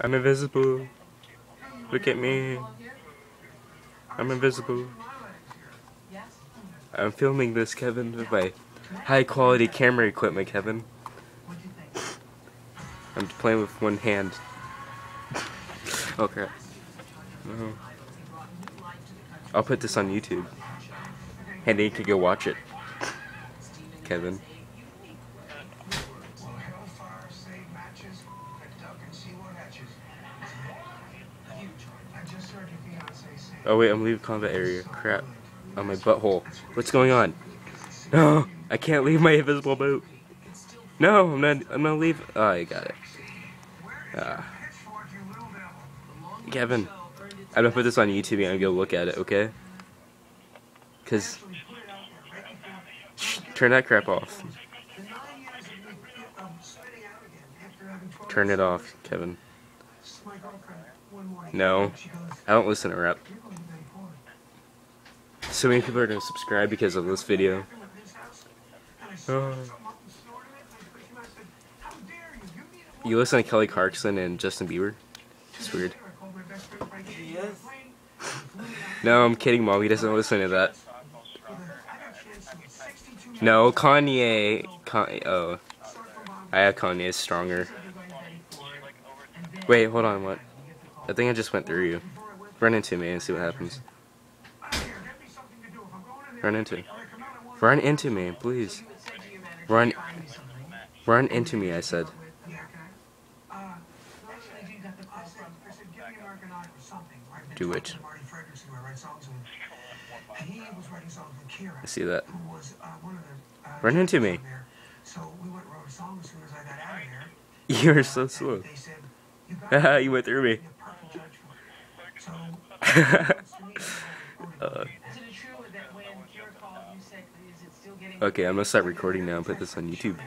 I'm invisible. Look at me. I'm invisible. I'm filming this, Kevin, with my high quality camera equipment, Kevin. I'm playing with one hand. Oh crap. No. I'll put this on YouTube. And then you can go watch it. Kevin. Oh wait, I'm leaving combat area. Crap. On my butthole. What's going on? No! I can't leave my invisible boat. No, I'm not leave. Oh, I got it. Kevin, I'm gonna put this on YouTube and go look at it, okay? Cause turn that crap off. Turn it off, Kevin. No, I don't listen to rap. So many people are gonna subscribe because of this video. You listen to Kelly Clarkson and Justin Bieber? It's weird. No, I'm kidding, Mom. He doesn't listen to that. No, Kanye. Oh. I have Kanye stronger. Wait, hold on, what? I think I just went through you. Run into me and see what happens. Run into me, please. Run into me, I said. Do it. I see that. Run into me. You're so slow. Haha, you went through me. Okay, I'm gonna start recording now and put this on YouTube.